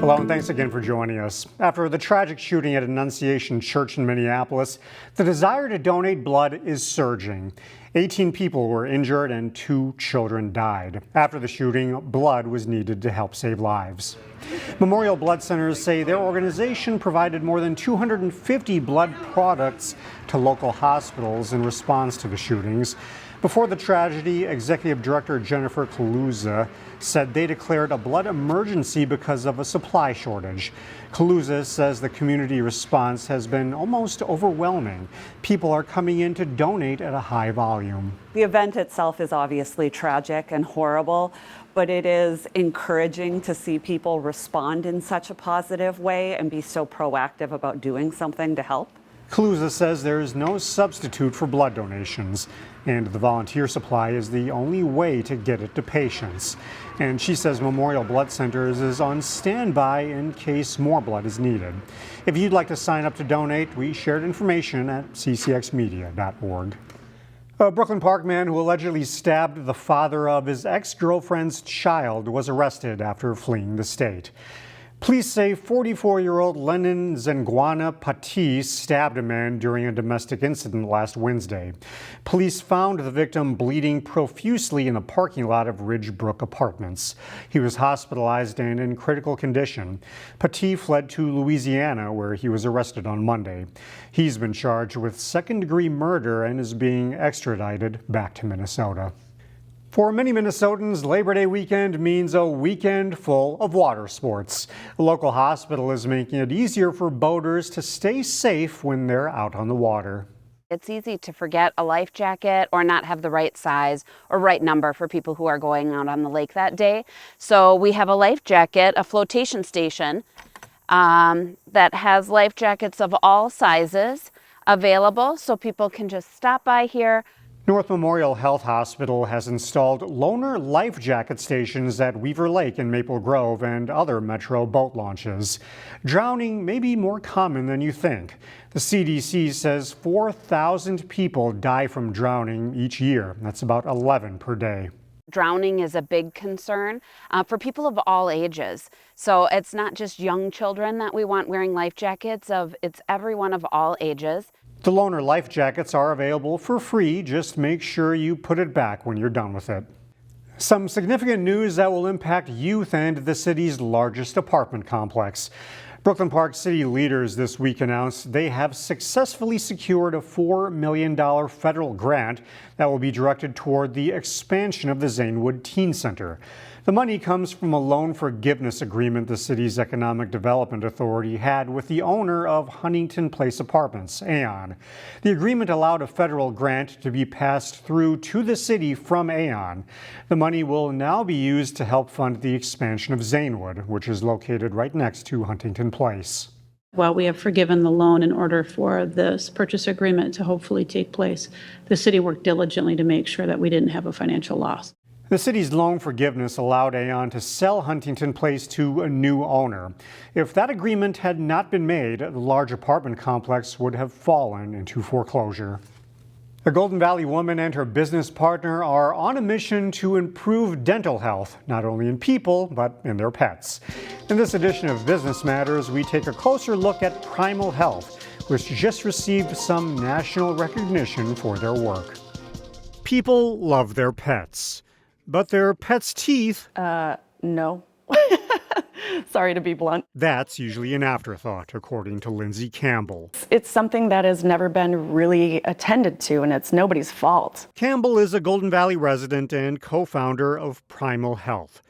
Hello, and thanks again for joining us. After the tragic shooting at Annunciation Church in Minneapolis, the desire to donate blood is surging. 18 people were injured and 2 children died. After the shooting, blood was needed to help save lives. Memorial Blood Centers say their organization provided more than 250 blood products to local hospitals in response to the shootings. Before the tragedy, Executive Director Jennifer Kaluza said they declared a blood emergency because of a supply shortage. Kaluza says the community response has been almost overwhelming. People are coming in to donate at a high volume. The event itself is obviously tragic and horrible, but it is encouraging to see people respond in such a positive way and be so proactive about doing something to help. Kaluza says there is no substitute for blood donations, and the volunteer supply is the only way to get it to patients. And she says Memorial Blood Centers is on standby in case more blood is needed. If you'd like to sign up to donate, we shared information at ccxmedia.org. A Brooklyn Park man who allegedly stabbed the father of his ex-girlfriend's child was arrested after fleeing the state. Police say 44-year-old Lennon Zengwana Patis stabbed a man during a domestic incident last Wednesday. Police found the victim bleeding profusely in the parking lot of Ridgebrook Apartments. He was hospitalized and in critical condition. Patis fled to Louisiana, where he was arrested on Monday. He's been charged with second-degree murder and is being extradited back to Minnesota. For many Minnesotans, Labor Day weekend means a weekend full of water sports. A local hospital is making it easier for boaters to stay safe when they're out on the water. It's easy to forget a life jacket or not have the right size or right number for people who are going out on the lake that day. So we have a life jacket, a flotation station that has life jackets of all sizes available, so people can just stop by here. North Memorial Health Hospital has installed loaner life jacket stations at Weaver Lake in Maple Grove and other metro boat launches. Drowning may be more common than you think. The CDC says 4,000 people die from drowning each year. That's about 11 per day. Drowning is a big concern for people of all ages. So it's not just young children that we want wearing life jackets, it's everyone of all ages. The loaner life jackets are available for free. Just make sure you put it back when you're done with it. Some significant news that will impact youth and the city's largest apartment complex. Brooklyn Park city leaders this week announced they have successfully secured a $4 million federal grant that will be directed toward the expansion of the Zanewood Teen Center. The money comes from a loan forgiveness agreement the city's Economic Development Authority had with the owner of Huntington Place Apartments, Aon. The agreement allowed a federal grant to be passed through to the city from Aon. The money will now be used to help fund the expansion of Zanewood, which is located right next to Huntington Place. While we have forgiven the loan in order for this purchase agreement to hopefully take place, the city worked diligently to make sure that we didn't have a financial loss. The city's loan forgiveness allowed Aon to sell Huntington Place to a new owner. If that agreement had not been made, the large apartment complex would have fallen into foreclosure. A Golden Valley woman and her business partner are on a mission to improve dental health, not only in people, but in their pets. In this edition of Business Matters, we take a closer look at Primal Health, which just received some national recognition for their work. People love their pets. But their pets' teeth? No. Sorry to be blunt. That's usually an afterthought, according to Lindsay Campbell. It's something that has never been really attended to, and it's nobody's fault. Campbell is a Golden Valley resident and co-founder of Primal Health.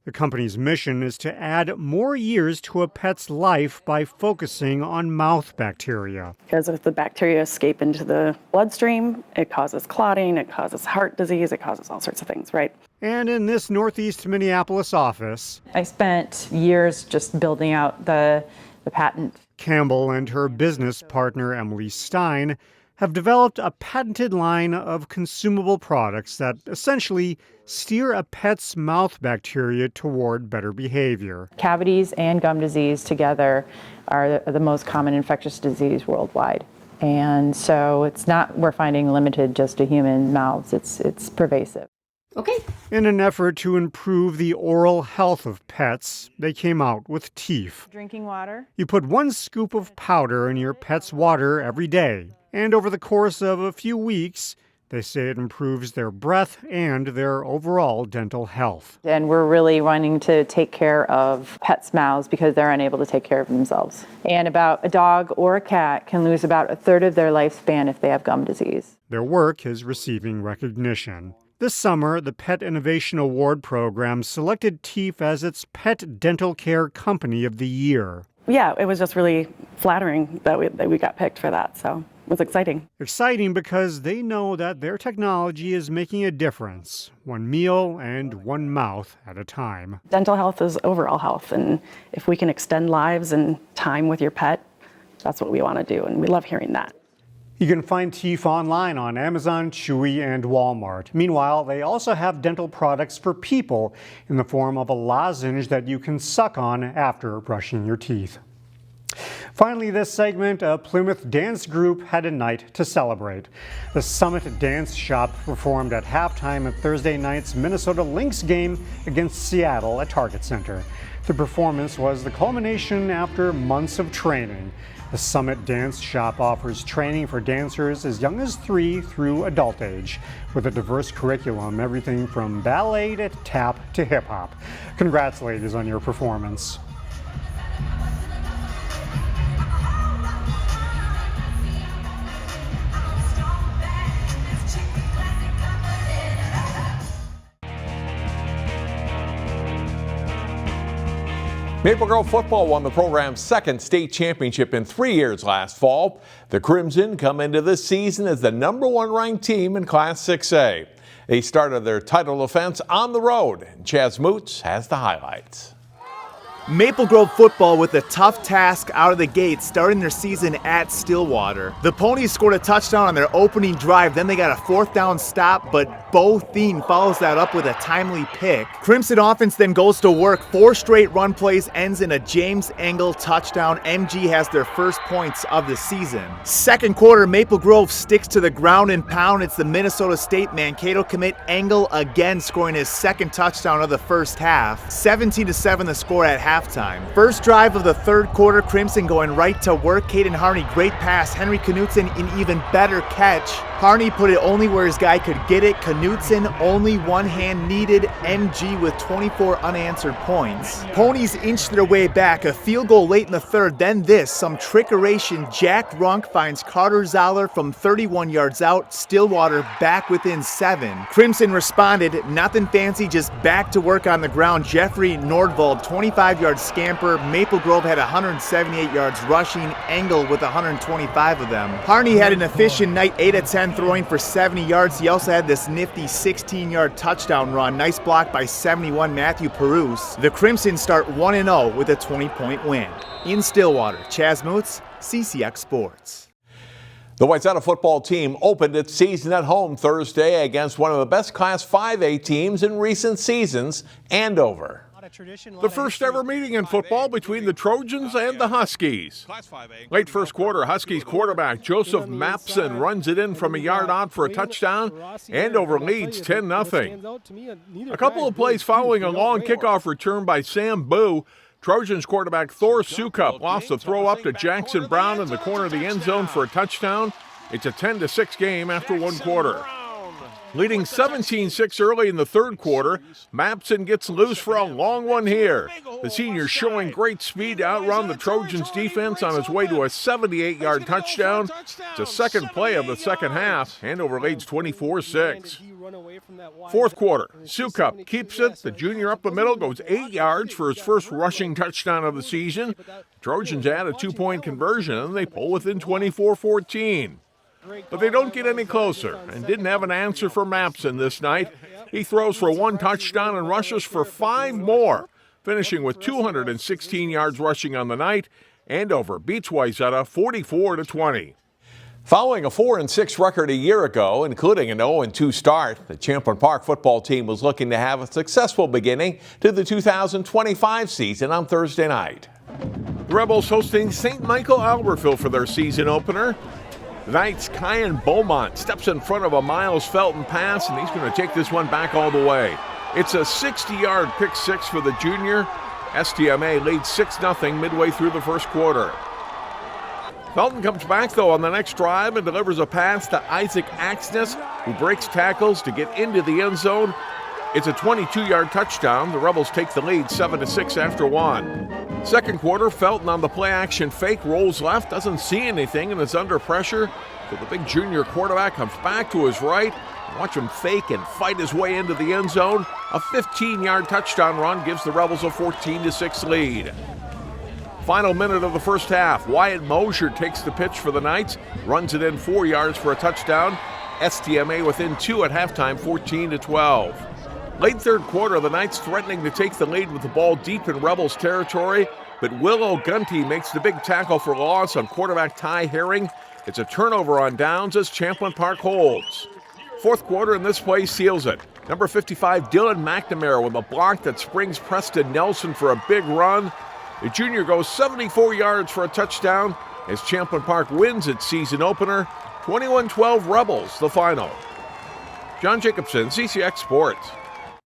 The company's mission is to add more years to a pet's life by focusing on mouth bacteria. Because if the bacteria escape into the bloodstream, it causes clotting, it causes heart disease, it causes all sorts of things, right? And in this Northeast Minneapolis office, I spent years just building out the patent. Campbell and her business partner, Emily Stein, have developed a patented line of consumable products that essentially steer a pet's mouth bacteria toward better behavior. Cavities and gum disease together are the most common infectious disease worldwide. And so we're finding limited just to human mouths. It's pervasive. Okay. In an effort to improve the oral health of pets, they came out with teeth. Drinking water. You put 1 scoop of powder in your pet's water every day, and over the course of a few weeks, they say it improves their breath and their overall dental health. And we're really wanting to take care of pets' mouths because they're unable to take care of themselves. And about a dog or a cat can lose about a third of their lifespan if they have gum disease. Their work is receiving recognition. This summer, the Pet Innovation Award program selected Teeth as its Pet Dental Care Company of the Year. Yeah, it was just really flattering that we got picked for that, so it was exciting. Exciting because they know that their technology is making a difference, one meal and one mouth at a time. Dental health is overall health, and if we can extend lives and time with your pet, that's what we want to do, and we love hearing that. You can find Teeth online on Amazon, Chewy, and Walmart. Meanwhile, they also have dental products for people in the form of a lozenge that you can suck on after brushing your teeth. Finally, this segment, a Plymouth dance group had a night to celebrate. The Summit Dance Shop performed at halftime at Thursday night's Minnesota Lynx game against Seattle at Target Center. The performance was the culmination after months of training. The Summit Dance Shop offers training for dancers as young as 3 through adult age, with a diverse curriculum, everything from ballet to tap to hip hop. Congrats, ladies, on your performance. Maple Grove football won the program's second state championship in 3 years last fall. The Crimson come into this season as the #1 ranked team in Class 6A. They started their title defense on the road. Chaz Moots has the highlights. Maple Grove football with a tough task out of the gate, starting their season at Stillwater. The Ponies scored a touchdown on their opening drive, then they got a 4th down stop, but Bo Thien follows that up with a timely pick. Crimson offense then goes to work. 4 straight run plays ends in a James Engel touchdown. MG has their first points of the season. Second quarter, Maple Grove sticks to the ground and pound. It's the Minnesota State Mankato commit Engel again scoring his second touchdown of the first half. 17-7 the score at halftime. First drive of the third quarter, Crimson going right to work. Caden Harney, great pass. Henry Knutson, an even better catch. Harney put it only where his guy could get it. Knutson, only one hand needed. MG with 24 unanswered points. Ponies inched their way back. A field goal late in the third. Then this, some trickeration. Jack Runk finds Carter Zoller from 31 yards out. Stillwater back within 7. Crimson responded. Nothing fancy, just back to work on the ground. Jeffrey Nordvald, 25-yard scamper. Maple Grove had 178 yards rushing. Engel with 125 of them. Harney had an efficient night, 8 of 10 throwing for 70 yards. He also had this nifty 16-yard touchdown run. Nice block by 71 Matthew Perouse. The Crimson start 1-0 with a 20-point win. In Stillwater, Chaz Moots, CCX Sports. The Wayzata football team opened its season at home Thursday against one of the best Class 5A teams in recent seasons, Andover. The first ever meeting in football between the Trojans and the Huskies. Late first quarter, Huskies quarterback Joseph Mapson runs it in from a yard out for a touchdown. Andover leads 10-0. A couple of plays following a long kickoff return by Sam Boo. Trojans quarterback Thor Sukup lost the throw up to Jackson Brown in the corner of the end zone for a touchdown. It's a 10-6 game after one quarter. Leading 17-6 early in the third quarter, Mapson gets loose for a long one here. The senior showing great speed to outrun the Trojans defense on his way to a 78-yard touchdown. It's a second play of the second half. Andover leads 24-6. Fourth quarter, Sukup keeps it. The junior up the middle goes 8 yards for his first rushing touchdown of the season. Trojans add a 2-point conversion and they pull within 24-14. But they don't get any closer and didn't have an answer for Mapson this night. He throws for 1 touchdown and rushes for 5 more, finishing with 216 yards rushing on the night. Andover beats Wayzata 44-20. Following a 4-6 record a year ago, including an 0-2 start, the Champlin Park football team was looking to have a successful beginning to the 2025 season on Thursday night. The Rebels hosting St. Michael Albertville for their season opener. The Knights' Kyan Beaumont steps in front of a Miles Felton pass, and he's going to take this one back all the way. It's a 60-yard pick six for the junior. STMA leads 6-0 midway through the first quarter. Felton comes back, though, on the next drive and delivers a pass to Isaac Axness, who breaks tackles to get into the end zone. It's a 22-yard touchdown. The Rebels take the lead 7-6 after one. Second quarter, Felton on the play-action fake, rolls left, doesn't see anything, and is under pressure. So the big junior quarterback comes back to his right. Watch him fake and fight his way into the end zone. A 15-yard touchdown run gives the Rebels a 14-6 lead. Final minute of the first half. Wyatt Mosier takes the pitch for the Knights, runs it in 4 yards for a touchdown. STMA within 2 at halftime, 14-12. Late third quarter, the Knights threatening to take the lead with the ball deep in Rebels territory, but Willow Gunty makes the big tackle for loss on quarterback Ty Herring. It's a turnover on downs as Champlin Park holds. Fourth quarter, and this play seals it. Number 55, Dylan McNamara with a block that springs Preston Nelson for a big run. The junior goes 74 yards for a touchdown as Champlin Park wins its season opener. 21-12 Rebels, the final. John Jacobson, CCX Sports.